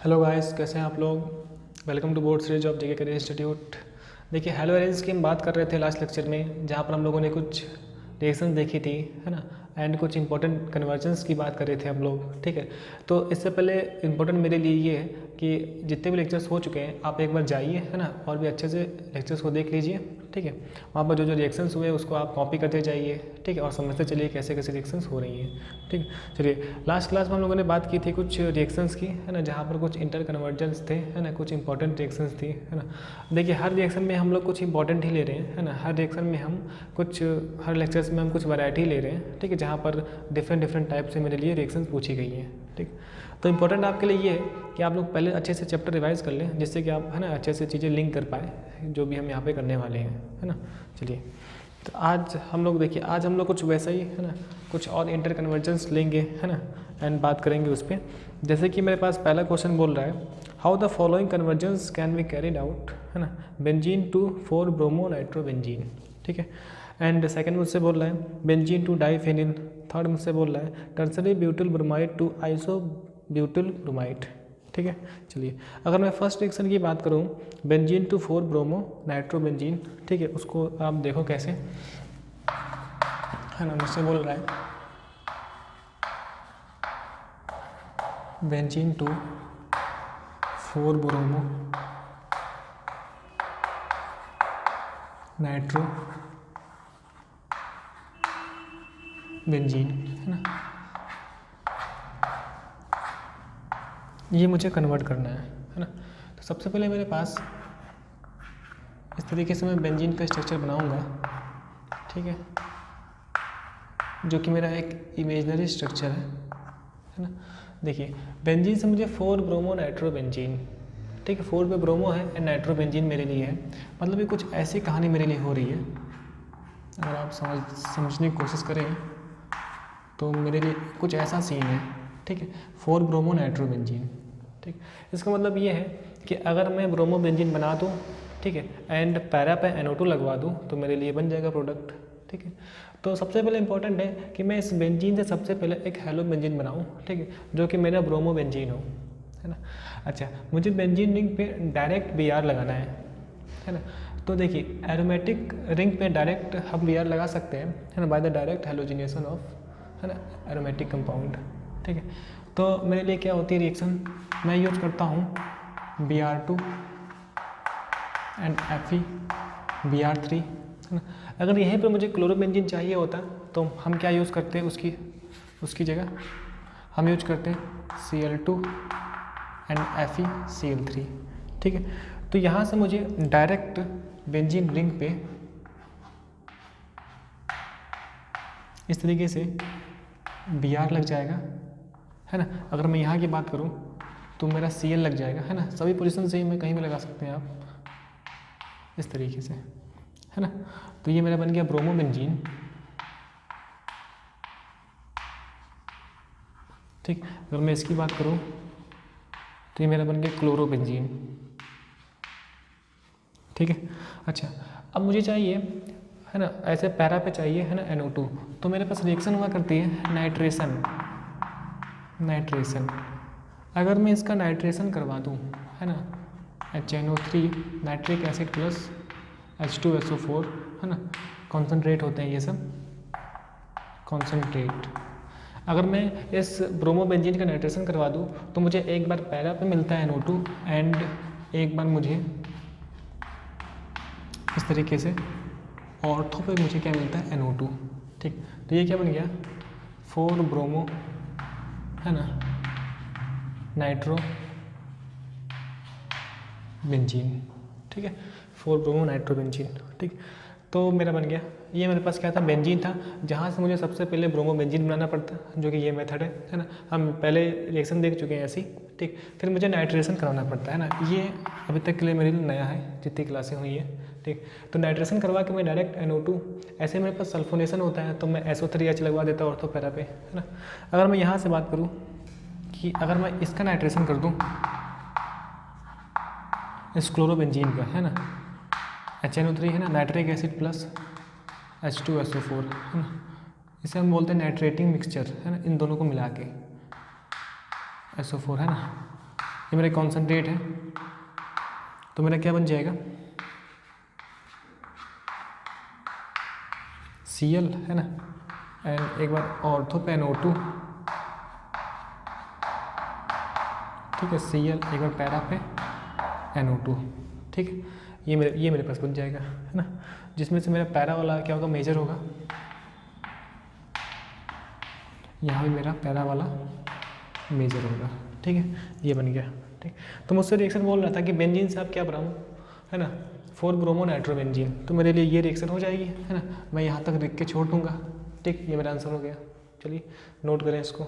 Hello guys, कैसे हैं आप लोग। Welcome to board series of JK career institute. देखिए, हेलो एरेंज की हम बात कर रहे थे लास्ट लेक्चर में, जहाँ पर हम लोगों ने कुछ रिएक्शन देखी थी, है ना, एंड कुछ इंपॉर्टेंट कन्वर्जन्स की बात कर रहे थे हम लोग। ठीक है, तो इससे पहले इंपॉर्टेंट मेरे लिए ये है कि जितने भी लेक्चर्स हो चुके हैं आप एक बार जाइए, है ना, और भी अच्छे से लेक्चर्स को देख लीजिए। ठीक है, वहाँ पर जो जो रिएक्शंस हुए उसको आप कॉपी करते जाइए। ठीक है, और समझते चलिए कैसे कैसे रिएक्शंस हो रही हैं। ठीक है, चलिए लास्ट क्लास में हम लोगों ने बात की थी कुछ रिएक्शंस की, है ना, जहाँ पर कुछ इंटर कन्वर्जेंस थे, है ना, कुछ इंपॉर्टेंट रिएक्शंस थी, है ना। देखिए, हर रिएक्शन में हम लोग कुछ इंपॉर्टेंट ही ले रहे हैं, है ना। हर रिएक्शन में हम कुछ, हर लेक्चर्स में हम कुछ वैरायटी ले रहे हैं। ठीक है, जहाँ पर डिफरेंट टाइप से मेरे लिए रिएक्शंस पूछी गई हैं। ठीक, तो इंपॉर्टेंट आपके लिए ये है कि आप लोग पहले अच्छे से चैप्टर रिवाइज कर लें, जिससे कि आप, है ना, अच्छे से चीज़ें लिंक कर पाए जो भी हम यहाँ पे करने वाले हैं, है ना। चलिए, तो आज हम लोग देखिए, आज हम लोग कुछ वैसा ही, है ना, कुछ और इंटर कन्वर्जेंस लेंगे, है ना, एंड बात करेंगे उस पर। जैसे कि मेरे पास पहला क्वेश्चन बोल रहा है, how the following convergence can be carried out, है ना, बेंजीन टू 4 ब्रोमो नाइट्रोबेंजीन। ठीक है, एंड सेकंड मुझसे बोल रहा है बेंजीन टू डाइफेनिल। थर्ड मुझसे बोल रहा है tertiary butyl bromide to isobutyl bromide. ठीक है, चलिए अगर मैं फर्स्ट रिएक्शन की बात करूँ, बेंजीन टू 4 ब्रोमो नाइट्रोबेंजीन। ठीक है, उसको आप देखो कैसे, है ना, मुझसे बोल रहा है benzene to 4 bromonitrobenzene, है ना, ये मुझे कन्वर्ट करना है ना। तो सबसे पहले मेरे पास इस तरीके से मैं बेंजीन का स्ट्रक्चर बनाऊंगा। ठीक है, जो कि मेरा एक इमेजनरी स्ट्रक्चर है ना। देखिए, बेंजीन से मुझे 4 ब्रोमो नाइट्रोबेंजीन, ठीक है, 4 पे ब्रोमो है एंड नाइट्रोबेंजीन मेरे लिए है। मतलब ये कुछ ऐसी कहानी मेरे लिए हो रही है, अगर आप समझने की कोशिश करें तो मेरे लिए कुछ ऐसा सीन है। ठीक है, 4 ब्रोमो नाइट्रोबेंजीन। ठीक, इसका मतलब ये है कि अगर मैं ब्रोमो बेंजीन बना दूँ, ठीक है, एंड पैरा पे NO2 लगवा दूँ तो मेरे लिए बन जाएगा प्रोडक्ट। ठीक है, तो सबसे पहले इंपॉर्टेंट है कि मैं इस बेंजीन से सबसे पहले एक हेलो बेंजीन बनाऊँ, ठीक है, जो कि मेरा ब्रोमो बेंजीन हो, है ना। अच्छा, मुझे बेंजीन रिंग पे डायरेक्ट Br लगाना है ना। तो देखिए, एरोमेटिक रिंग पे डायरेक्ट हम Br लगा सकते हैं, है ना, by the direct halogenation of, है ना, एरोमेटिक कंपाउंड। ठीक है, तो मेरे लिए क्या होती है रिएक्शन, मैं यूज करता हूँ Br2 एंड Fe Br3, है ना। अगर यहीं पर मुझे क्लोरोबेंजीन चाहिए होता तो हम क्या यूज़ करते हैं, उसकी जगह हम यूज करते हैं Cl2 एंड FeCl3। ठीक है, तो यहाँ से मुझे डायरेक्ट बेंजीन रिंग पे इस तरीके से Br लग जाएगा, है ना। अगर मैं यहाँ की बात करूँ तो मेरा Cl लग जाएगा, है ना। सभी पोजीशन से ही मैं कहीं भी लगा सकते हैं आप, इस तरीके से, है ना। तो ये मेरा बन गया ब्रोमो बेंजीन। ठीक, अगर मैं इसकी बात करूँ तो ये मेरा बन गया क्लोरोबेंजीन। ठीक है, अच्छा, अब मुझे चाहिए, है ना, ऐसे पैरा पे चाहिए, है ना, NO2, तो मेरे पास रिएक्शन हुआ करती है नाइट्रेशन। अगर मैं इसका नाइट्रेशन करवा दूँ, है ना, HNO3 nitric acid plus H2SO4, है ना, कॉन्सनट्रेट होते हैं ये सब कॉन्सनट्रेट। अगर मैं इस ब्रोमो बेंजीन का नाइट्रेशन करवा दूँ तो मुझे एक बार पैरा पे मिलता है NO2 एंड एक बार मुझे इस तरीके से ऑर्थो पे मुझे क्या मिलता है, NO2। ठीक, तो ये क्या बन गया 4 ब्रोमो, है ना, नाइट्रो बेंजीन। ठीक है, 4 ब्रोमो नाइट्रो बेंजीन। ठीक, तो मेरा बन गया, ये मेरे पास क्या था, बेंजीन था, जहाँ से मुझे सबसे पहले ब्रोमो बेंजीन बनाना पड़ता, जो कि ये मेथड है ना। हम पहले रिएक्शन देख चुके हैं ऐसी। ठीक, फिर मुझे नाइट्रेशन कराना पड़ता है ना, ये अभी तक के लिए मेरे लिए नया है, जितनी क्लासें हुई है। ठीक, तो नाइट्रेशन करवा के मैं डायरेक्ट NO2, ऐसे मेरे पास सल्फोनेशन होता है तो मैं SO3H लगवा देता ऑर्थो पैरा पे, है ना। अगर मैं यहाँ से बात करूँ कि अगर मैं इसका नाइट्रेशन कर दूँ इस क्लोरोबेंजीन का, है ना, HNO3, है ना, नाइट्रिक एसिड प्लस H2SO4, है ना, इसे हम बोलते हैं नाइट्रेटिंग मिक्सचर, है ना, इन दोनों को मिला के SO4, है ना, ये मेरा कॉन्सेंट्रेट है, तो मेरा क्या बन जाएगा, Cl है ना, एंड एक बार ऑर्थो पे NO2, ठीक है, Cl एक बार पैरा पे NO2, ठीक है, ये मेरे पास बन जाएगा, है ना, जिसमें से मेरा पैरा वाला क्या होगा, मेजर होगा, यहाँ भी मेरा पैरा वाला मेजर होगा, ठीक है, ये बन गया, ठीक। तो मुझसे रिएक्शन बोल रहा था कि बेंजीन से आप क्या बनाऊँ, है ना, 4 ब्रोमो नाइट्रोबेंजीन, तो मेरे लिए ये रिएक्शन हो जाएगी, है ना, मैं यहाँ तक लिख के छोड़ दूँगा, ठीक, ये मेरा आंसर हो गया। चलिए नोट करें इसको।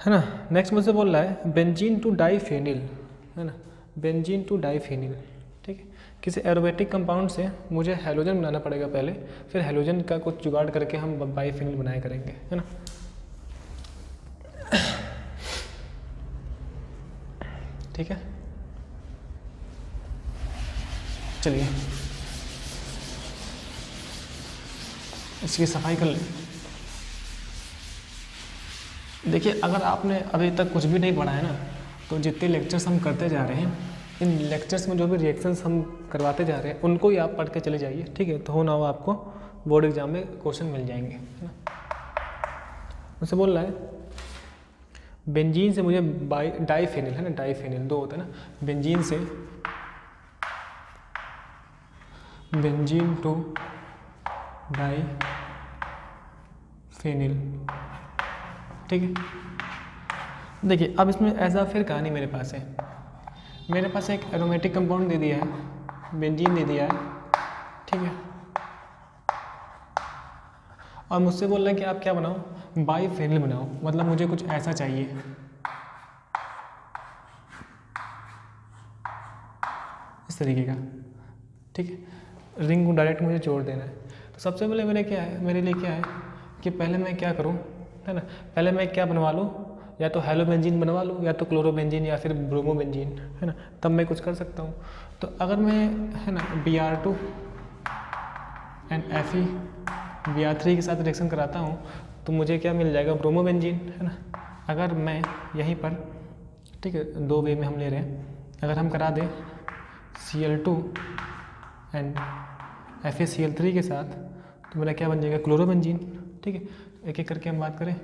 है ना, नेक्स्ट मुझसे बोल रहा है बेंजीन टू डाईफेनिल, है ना, बेंजीन टू डाईफेनिल, ठीक है, किसी एरोमेटिक कंपाउंड से मुझे हैलोजन बनाना पड़ेगा पहले, फिर हैलोजन का कुछ जुगाड़ करके हम बाईफेनिल बनाया करेंगे, है ना। ठीक है, चलिए इसकी सफाई कर लें। देखिए, अगर आपने अभी तक कुछ भी नहीं पढ़ा है ना, तो जितने लेक्चर्स हम करते जा रहे हैं, इन लेक्चर्स में जो भी रिएक्शंस हम करवाते जा रहे हैं उनको ही आप पढ़ के चले जाइए, ठीक है, तो हो ना हो आपको बोर्ड एग्जाम में क्वेश्चन मिल जाएंगे, है ना। मुझसे बोल रहा है बेंजीन से मुझे डाईफेनिल, है ना, डाईफेनिल 2 होता है ना, बेंजीन से बेंजीन टू डाईफेनिल, ठीक है। देखिए, अब इसमें ऐसा फिर कहानी मेरे पास है, मेरे पास एक एरोमेटिक कंपाउंड दे दिया है, बेंजीन दे दिया है, ठीक है, और मुझसे बोल रहा है कि आप क्या बनाओ, बाईफेनिल बनाओ, मतलब मुझे कुछ ऐसा चाहिए, इस तरीके का, ठीक है, रिंग को डायरेक्ट मुझे जोड़ देना है। तो सबसे पहले मेरे लिए क्या है कि पहले मैं क्या करूं, है ना, पहले मैं क्या बनवा लूं, या तो हेलोबेंजीन बनवा लूं, या तो क्लोरोबेंजीन, या फिर ब्रोमोबेंजीन, है ना, तब मैं कुछ कर सकता हूं। तो अगर मैं, है ना, Br2 एंड Fe Br3 के साथ रिएक्शन कराता हूं तो मुझे क्या मिल जाएगा, ब्रोमोबेंजीन, है ना। अगर मैं यहीं पर, ठीक है, 2 वे में हम ले रहे हैं, अगर हम करा दें Cl2 एंड FeCl3 के साथ, तो मेरा क्या बन जाएगा, क्लोरोबेंजीन, ठीक है। एक एक करके हम बात करें,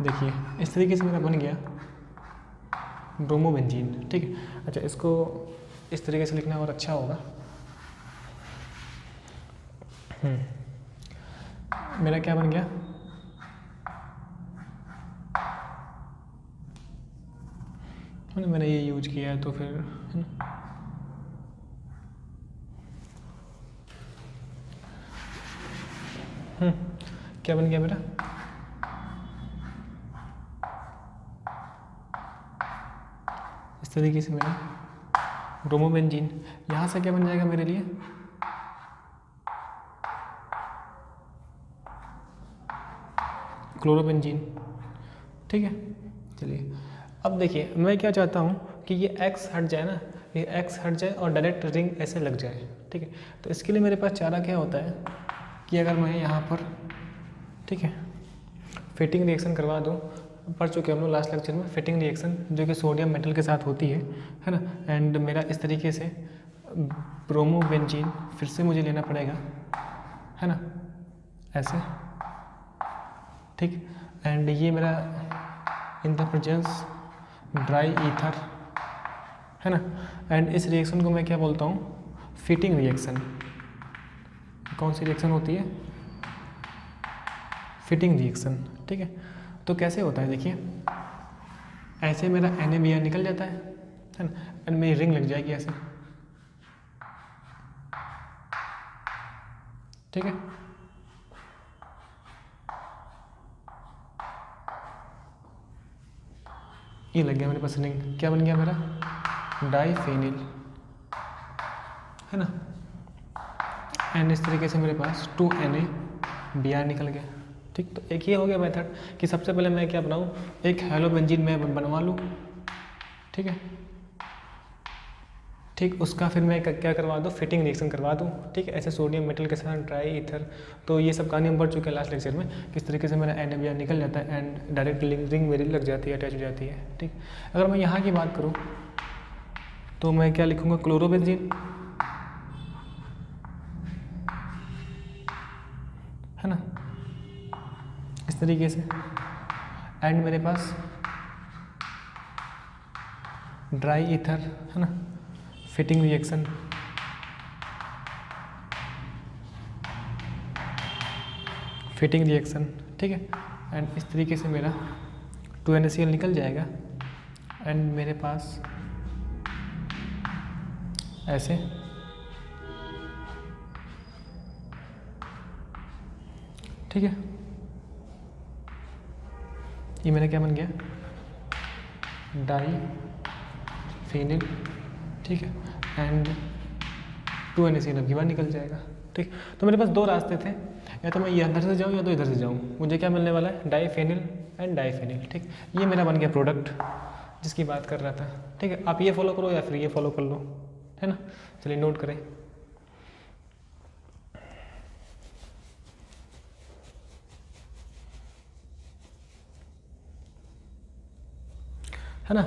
देखिए इस तरीके से मेरा बन गया ब्रोमोबेंजीन, ठीक है। अच्छा, इसको इस तरीके से लिखना और अच्छा होगा। मेरा क्या बन गया, मैंने ये यूज किया है तो फिर, है ना, क्या बन गया मेरा, इस तरीके से मेरा ब्रोमोबेंजीन। यहाँ से क्या बन जाएगा मेरे लिए, क्लोरोबेंजीन, ठीक है। चलिए, अब देखिए मैं क्या चाहता हूँ कि ये X हट जाए ना, ये X हट जाए और डायरेक्ट रिंग ऐसे लग जाए, ठीक है। तो इसके लिए मेरे पास चारा क्या होता है कि अगर मैं यहाँ पर, ठीक है, फिटिंग रिएक्शन करवा दूँ, पढ़ चुके हम लोग लास्ट लेक्चर में फिटिंग रिएक्शन, जो कि सोडियम मेटल के साथ होती है ना, एंड मेरा इस तरीके से ब्रोमोबेंजीन फिर से मुझे लेना पड़ेगा, है ना, ऐसे, ठीक, एंड ये मेरा in the presence dry ether, है ना, एंड इस रिएक्शन को मैं क्या बोलता हूँ, फिटिंग रिएक्शन। कौन सी रिएक्शन होती है, फिटिंग रिएक्शन, ठीक है। तो कैसे होता है, देखिए ऐसे मेरा NaBr निकल जाता है ना, एंड मेरी रिंग लग जाएगी ऐसे, ठीक है। ये लग गया मेरे पास रिंग, क्या बन गया मेरा, डाईफेनिल, है ना, एंड इस तरीके से मेरे पास 2NaBr निकल गया, ठीक। तो एक ये हो गया मेथड कि सबसे पहले मैं क्या बनाऊँ, एक हेलोबेंजीन मैं बनवा लूँ, ठीक है, ठीक, उसका फिर मैं क्या करवा दूँ, फिटिंग रिएक्शन करवा दूँ। ठीक है, ऐसे सोडियम मेटल के साथ ट्राई ईथर। तो ये सब कहानी हम पढ़ चुके हैं लास्ट लेक्चर में, किस तरीके से मेरा NaBr निकल जाता है एंड डायरेक्ट रिंग मेरी लग जाती है, अटैच हो जाती है। ठीक, अगर मैं यहाँ की बात करूँ तो मैं क्या लिखूँगा, क्लोरोबेंजीन, है ना, इस तरीके से। एंड मेरे पास ड्राई ईथर, है ना, फिटिंग रिएक्शन, ठीक है। एंड इस तरीके से मेरा 2NaCl निकल जाएगा एंड मेरे पास ऐसे ठीक है, ये मेरा क्या बन गया, डाई फिनिल, ठीक है, एंड 2NaCl अब की बार निकल जाएगा। ठीक, तो मेरे पास दो रास्ते थे, या तो मैं इधर से जाऊँ या तो इधर से जाऊँ। मुझे क्या मिलने वाला है, डाईफेनिल एंड डाईफेनिल। ठीक, ये मेरा बन गया प्रोडक्ट जिसकी बात कर रहा था। ठीक है, आप ये फॉलो करो या फिर ये फॉलो कर लो, है ना। चलिए नोट करें। है ना,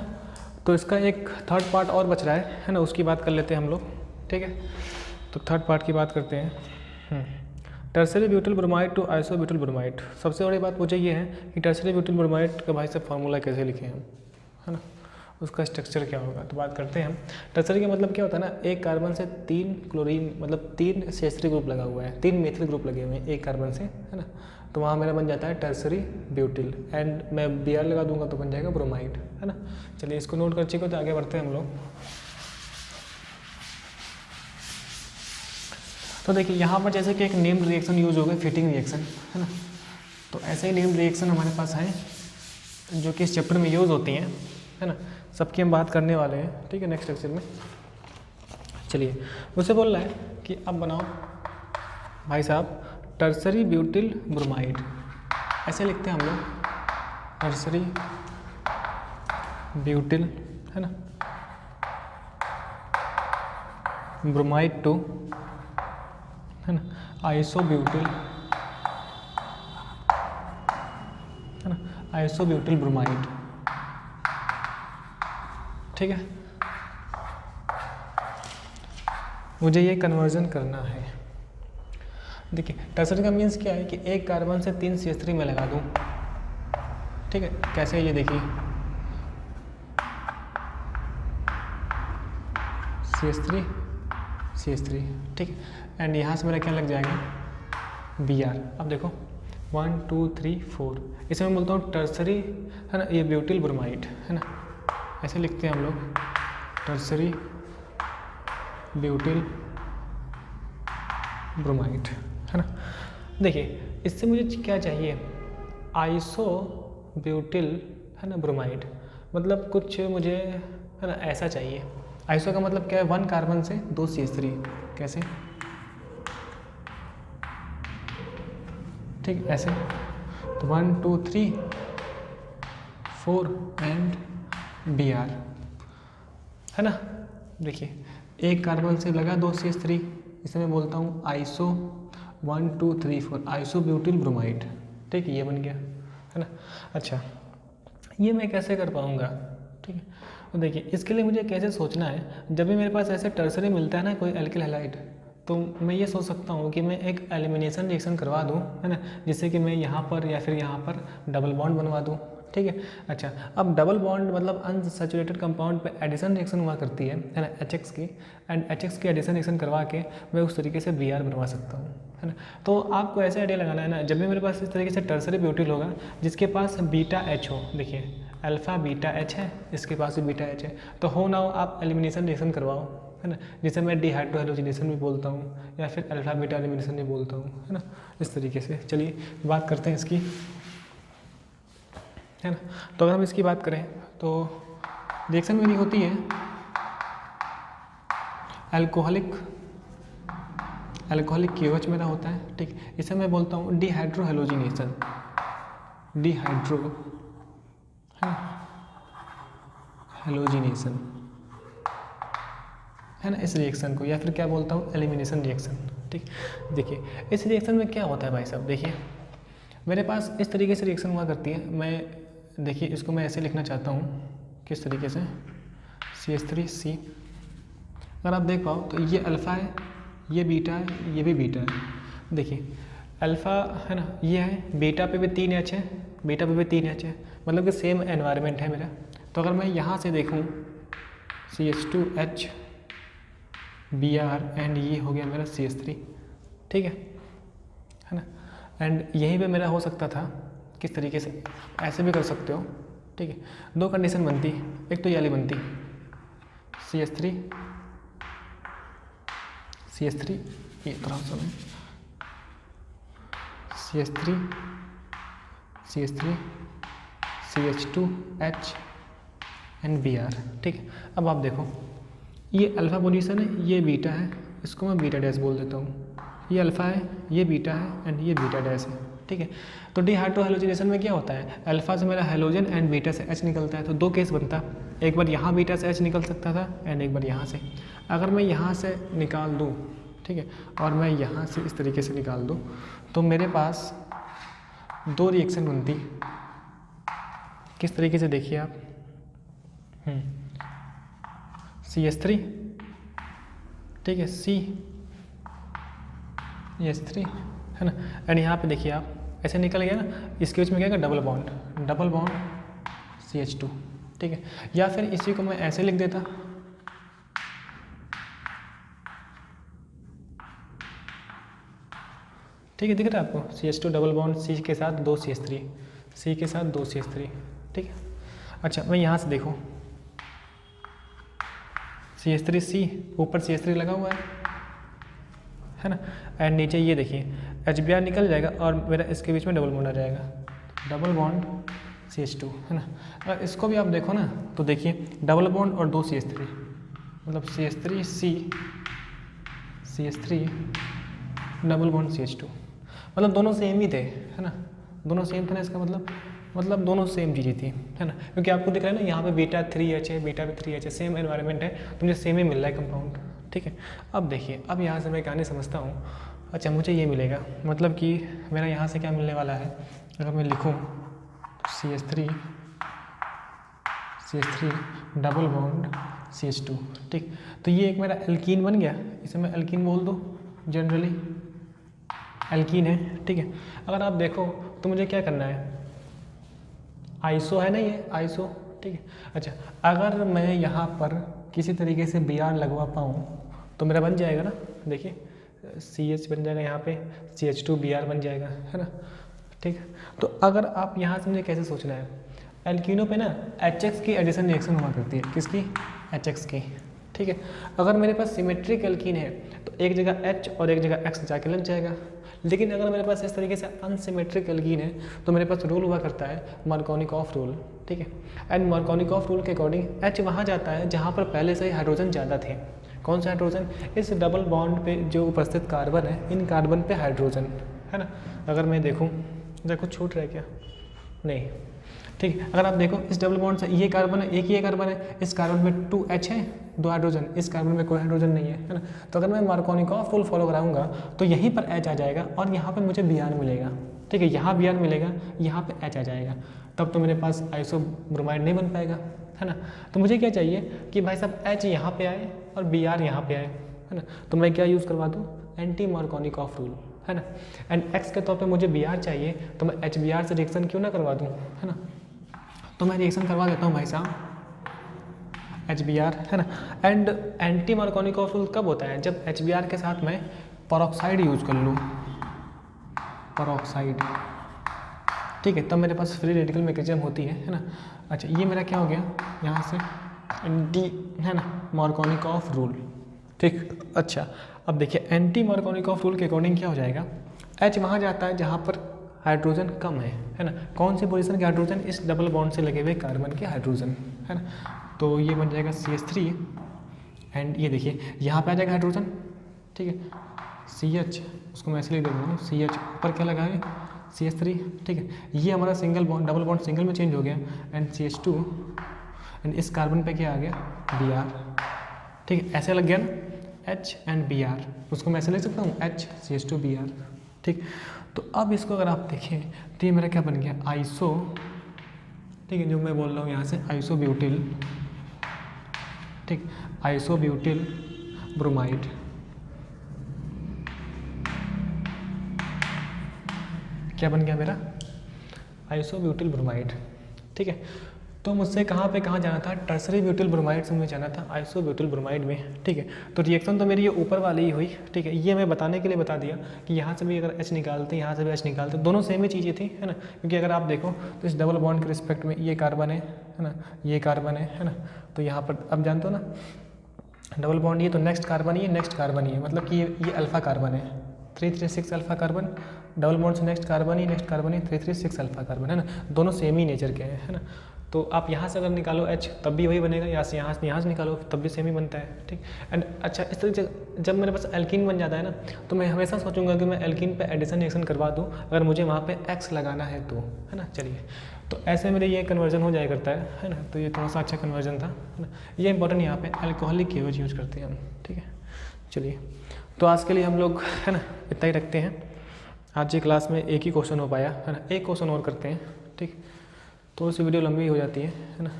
तो इसका एक थर्ड पार्ट और बच रहा है ना, उसकी बात कर लेते हैं हम लोग। ठीक है, तो थर्ड पार्ट की बात करते हैं। Tertiary butyl bromide to isobutyl bromide. सबसे बड़ी बात मुझे ये है कि टर्सरी ब्यूटिल ब्रोमाइड का भाई साहब फार्मूला कैसे लिखे हम, है ना, उसका स्ट्रक्चर क्या होगा, तो बात करते हैं हम। टर्सरी का मतलब क्या होता है ना, एक कार्बन से 3 क्लोरीन, मतलब 3 CH3 ग्रुप लगा हुआ है, 3 मेथिल ग्रुप लगे हुए हैं एक कार्बन से, है ना, तो वहाँ मेरा बन जाता है टर्सरी ब्यूटिल एंड मैं Br लगा दूंगा तो बन जाएगा ब्रोमाइड, है ना। चलिए इसको नोट कर चुके तो आगे बढ़ते हैं हम लोग। तो देखिए यहाँ पर जैसे कि एक नेम्ड रिएक्शन यूज हो गया, फिटिंग रिएक्शन, है ना, तो ऐसे ही नेम्ड रिएक्शन हमारे पास है जो कि इस चैप्टर में यूज़ होती हैं, है ना, सबकी हम बात करने वाले हैं। ठीक है, नेक्स्ट लेक्चर में। चलिए मुझसे बोल रहा है कि अब बनाओ भाई साहब टर्सरी ब्यूटिल ब्रोमाइड, ऐसे लिखते हैं हम लोग, टर्सरी ब्यूटिल, है ना, ब्रोमाइड टू, है ना, आइसो ब्यूटिल, है ना, आइसो ब्यूटिल ब्रोमाइड। ठीक है, मुझे ये कन्वर्जन करना है। देखिए टर्सरी का मीन्स क्या है कि एक कार्बन से 3 CH3 में लगा दूं। ठीक है, कैसे, ये देखिए CH3, ठीक है, एंड यहाँ से मेरा क्या लग जाएगा, Br। अब देखो 1 2 3 4, इसे मैं बोलता हूँ टर्सरी, है ना, ये ब्यूटिल ब्रोमाइड, है ना, ऐसे लिखते हैं हम लोग, टर्सरी ब्यूटिल ब्रोमाइड, है ना। देखिए इससे मुझे क्या चाहिए, आइसो ब्यूटिल, है ना, ब्रोमाइड, मतलब कुछ मुझे, है ना, ऐसा चाहिए। आइसो का मतलब क्या है, 1 कार्बन से 2 CH3, कैसे, ठीक, ऐसे, तो 1 2 3 4 एंड Br, है ना। देखिए एक कार्बन से लगा 2 CH3, इसे मैं बोलता हूँ आइसो 1 2 3 4 आइसो ब्यूटिल ब्रोमाइड। ठीक है, ये बन गया, है ना। अच्छा, ये मैं कैसे कर पाऊँगा, ठीक है, तो देखिए इसके लिए मुझे कैसे सोचना है, जब भी मेरे पास ऐसे टर्सरी मिलता है ना कोई एल्किल हैलाइड, तो मैं ये सोच सकता हूँ कि मैं एक एलिमिनेशन रिएक्शन करवा दूँ, है ना, जिससे कि मैं यहाँ पर या फिर यहाँ पर डबल बॉन्ड बनवा दूँ। ठीक है, अच्छा, अब डबल बॉन्ड मतलब अनसैचुरेटेड कंपाउंड पे एडिशन रिएक्शन हुआ करती है ना, HX की, एंड HX की एडिशन रिएक्शन करवा के मैं उस तरीके से Br बनवा सकता हूँ, है ना। तो आपको ऐसे आइडिया लगाना है ना, जब भी मेरे पास इस तरीके से टर्सरी ब्यूटिल होगा जिसके पास बीटा H हो, देखिए अल्फ़ा बीटा H है, इसके पास भी बीटा H है, तो हो ना हो आप एलिमिनेशन रिएक्शन करवाओ, है ना, जिसे मैं डिहाइड्रोहेलोजिनेशन भी बोलता हूँ या फिर अल्फ़ा बीटा एलिमिनेशन भी बोलता हूँ, है ना, इस तरीके से। चलिए बात करते हैं इसकी, है ना। तो अगर हम इसकी बात करें तो रिएक्शन मेरी होती है अल्कोहलिक KOH मेरा होता है। ठीक, इसे मैं बोलता हूँ डिहाइड्रोहेलोजिनेशन, हेलोजिनेशन, है ना, इस रिएक्शन को, या फिर क्या बोलता हूँ, एलिमिनेशन रिएक्शन। ठीक, देखिए इस रिएक्शन में क्या होता है भाई साहब, देखिए मेरे पास इस तरीके से रिएक्शन हुआ करती है। मैं देखिए इसको मैं ऐसे लिखना चाहता हूँ, किस तरीके से, CH3C। अगर आप देख पाओ तो ये अल्फ़ा है, ये बीटा है, ये भी बीटा है। देखिए अल्फ़ा है ना, ये है, बीटा पे भी 3 H है, बीटा पे भी 3 H है, मतलब कि सेम एनवायरनमेंट है मेरा। तो अगर मैं यहाँ से देखूँ CH2H Br एंड ये हो गया मेरा CH3, ठीक है ना। एंड यहीं पे मेरा हो सकता था किस तरीके से, ऐसे भी कर सकते हो, ठीक है। 2 कंडीशन बनती, एक तो ये वाली बनती CH3 ये तरह से CH3 CH2H एंड Br, ठीक है। अब आप देखो ये अल्फ़ा पोजीशन है, ये बीटा है, इसको मैं बीटा डैश बोल देता हूँ। ये अल्फ़ा है, ये बीटा है एंड ये बीटा डैश है, ठीक है। तो डिहाइड्रोहैलोजिनेशन में क्या होता है, अल्फ़ा से मेरा हैलोजन एंड बीटा से H निकलता है। तो 2 केस बनता, एक बार यहाँ बीटा से H निकल सकता था एंड एक बार यहाँ से। अगर मैं यहाँ से निकाल दूँ, ठीक है, और मैं यहाँ से इस तरीके से निकाल दूँ, तो मेरे पास 2 रिएक्शन बनती। किस तरीके से, देखिए आप, CH3, ठीक है, CH3 है ना, एंड यहाँ पे देखिए आप ऐसे निकल गया ना, इसके बीच में क्या है, डबल बॉन्ड CH2, ठीक है। या फिर इसी को मैं ऐसे लिख देता, ठीक है, दिख रहा है आपको, CH2 डबल बॉन्ड C के साथ 2 CH3, C के साथ 2 CH3, ठीक है। अच्छा मैं यहाँ से देखूँ, CH3C ऊपर CH3 लगा हुआ है ना, एंड नीचे ये देखिए HBr निकल जाएगा और मेरा इसके बीच में डबल बॉन्ड आ जाएगा, डबल बॉन्ड CH2, है ना। अगर इसको भी आप देखो ना, तो देखिए डबल बॉन्ड और 2 CH3, मतलब CH3 डबल बॉन्ड CH2, मतलब दोनों सेम ही थे, है ना, दोनों सेम थे ना, इसका मतलब दोनों सेम चीज़ें थी, है ना। क्योंकि आपको दिख रहा है ना, यहाँ पे बीटा 3H है, बीटा पे 3H है, सेम एनवायरनमेंट है, तो मुझे सेम ही मिल रहा है कंपाउंड, ठीक है। अब देखिए, अब यहाँ से मैं कहानी समझता हूँ। अच्छा मुझे ये मिलेगा, मतलब कि मेरा यहाँ से क्या मिलने वाला है, अगर मैं लिखूँ CH3 डबल बॉन्ड CH2, ठीक। तो ये एक मेरा एल्कीन बन गया, इसे मैं एल्कीन बोल दूँ, जनरली एल्कीन है, ठीक है। अगर आप देखो तो मुझे क्या करना है, आइसो है ना, ये आइसो, ठीक है। अच्छा अगर मैं यहाँ पर किसी तरीके से Br लगवा पाऊँ तो मेरा बन जाएगा ना, देखिए CH बन जाएगा, यहाँ पे CH2 Br बन जाएगा, है ना, ठीक है। तो अगर आप यहाँ से मुझे कैसे सोचना है, एल्कीनों पे ना HX की एडिशन रिएक्शन हुआ करती है, किसकी, HX की, ठीक है। अगर मेरे पास सिमेट्रिक एल्कीन है तो एक जगह H और एक जगह X जाके लग जाएगा। लेकिन अगर मेरे पास इस तरीके से अनसिमेट्रिक एल्कीन है तो मेरे पास रूल हुआ करता है मार्कोनिकॉफ रूल, ठीक है। एंड मार्कोनिकॉफ रूल के अकॉर्डिंग H वहाँ जाता है जहाँ पर पहले से ही हाइड्रोजन ज़्यादा थे। कौन सा हाइड्रोजन, इस डबल बॉन्ड पे जो उपस्थित कार्बन है, इन कार्बन पे हाइड्रोजन, है ना। अगर मैं देखूँ, कुछ छूट रहा है क्या, नहीं, ठीक है। अगर आप देखो इस डबल बॉन्ड से ये कार्बन है, एक ही ये कार्बन है, इस कार्बन में 2H है, 2 हाइड्रोजन, इस कार्बन में कोई हाइड्रोजन नहीं है ना। तो अगर मैं मार्कोनिकॉफ रूल फॉलो कराऊंगा तो यहीं पर H आ जाएगा और यहाँ पे मुझे Br मिलेगा, ठीक है, यहाँ Br मिलेगा, यहाँ पे H आ जाएगा, तब तो मेरे पास आइसोब्रोमाइड नहीं बन पाएगा, है ना। तो मुझे क्या चाहिए कि भाई साहब H यहाँ पे आए और Br यहाँ पे आए, है ना। तो मैं क्या यूज़ करवा दूँ, एंटी मार्कोनिकॉफ रूल, है ना। एंड X के तौर पे मुझे Br चाहिए, तो मैं HBr से रिएक्शन क्यों ना करवा दूँ, है ना। तो मैं रिएक्शन करवा देता हूँ भाई साहब HBr, है ना। एंड एंटी मार्कोनिकॉफ रूल कब होता है, जब HBr के साथ मैं पेरोक्साइड यूज़ कर लूँ, पेरोक्साइड, ठीक है, तब मेरे पास फ्री रेडिकल मैकेनिज्म होती है ना। अच्छा ये मेरा क्या हो गया, यहाँ से एंटी, है ना, मार्कोनिकॉफ रूल, ठीक। अच्छा अब देखिए एंटी मार्कोनिकॉफ रूल के अकॉर्डिंग क्या हो जाएगा, H वहाँ जाता है जहाँ पर हाइड्रोजन कम है ना। कौन सी पोजीशन के हाइड्रोजन, इस डबल बॉन्ड से लगे हुए कार्बन के हाइड्रोजन, है ना। तो ये बन जाएगा CH3 एंड ये देखिए यहाँ पे आ जाएगा हाइड्रोजन, ठीक है, CH, उसको मैं ऐसे लिख देता हूँ, CH ऊपर क्या लगा है CH3, ठीक है। ये हमारा single bond, double bond single में चेंज हो गया एंड CH2 एंड इस कार्बन पे क्या आ गया Br, ठीक है, ऐसे लग गया ना H and Br, उसको मैं ऐसे लिख सकता हूँ HCH2Br। ठीक, तो अब इसको अगर आप देखें तो ये मेरा क्या बन गया आइसो, ठीक है, जो मैं बोल रहा हूँ यहाँ से आइसोब्यूटिल, ठीक, आइसोब्यूटिल ब्रोमाइड। क्या बन गया मेरा आइसोब्यूटिल ब्रोमाइड। ठीक है, तो मुझसे कहाँ जाना था, टर्सरी ब्यूटिल ब्रोमाइड से मुझे जाना था आइसोब्यूटिल ब्रोमाइड में। ठीक है, तो रिएक्शन तो मेरी ये ऊपर वाली ही हुई। ठीक है, ये मैं बताने के लिए बता दिया कि यहाँ से भी अगर H निकालते, यहाँ से भी H निकालते, दोनों सेम ही चीज़ें थी, है ना। क्योंकि अगर आप देखो तो इस डबल बॉन्ड के रिस्पेक्ट में ये कार्बन है ना, ये कार्बन है ना। तो यहाँ पर अब जानते हो ना डबल बॉन्ड ये, तो नेक्स्ट कार्बन ये, नेक्स्ट कार्बन ये, मतलब कि ये अल्फा कार्बन है, 336 अल्फा कार्बन, डबल बॉन्ड से नेक्स्ट कार्बन ही, नेक्स्ट कार्बन ही 336 अल्फा कार्बन, है ना। दोनों सेम ही नेचर के हैं, है ना। तो आप यहाँ से अगर निकालो H तब भी वही बनेगा, यहाँ से निकालो तब भी सेम ही बनता है। ठीक, एंड अच्छा इस तरीके से जब मेरे पास एल्कीन बन जाता है ना, तो मैं हमेशा सोचूंगा कि मैं एल्कीन पे एडिशन रिएक्शन करवा दूँ अगर मुझे वहाँ पे X लगाना है तो, है ना। चलिए, तो ऐसे मेरे ये कन्वर्जन हो जाया करता है ना। तो ये थोड़ा सा अच्छा कन्वर्जन था, है ना। ये इंपॉर्टेंट यहाँ पे अल्कोहलिक केवज यूज करते हैं हम। ठीक है, चलिए, तो आज के लिए हम लोग, है ना, इतना ही रखते हैं। आज की क्लास में एक ही क्वेश्चन हो पाया, है ना, एक क्वेश्चन और करते हैं। ठीक, तो उस वीडियो लंबी हो जाती है ना।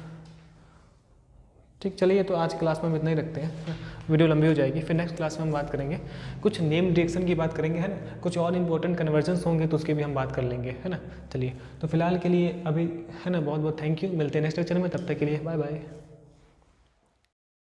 ठीक, चलिए, तो आज क्लास में हम इतना ही रखते हैं, वीडियो लंबी हो जाएगी। फिर नेक्स्ट क्लास में हम बात करेंगे, कुछ नेम रिएक्शन की बात करेंगे, है ना। कुछ और इंपॉर्टेंट कन्वर्जन्स होंगे तो उसकी भी हम बात कर लेंगे, है ना। चलिए, तो फिलहाल के लिए अभी, है ना, बहुत बहुत थैंक यू। मिलते हैं नेक्स्ट लेक्चर में, तब तक के लिए बाय बाय।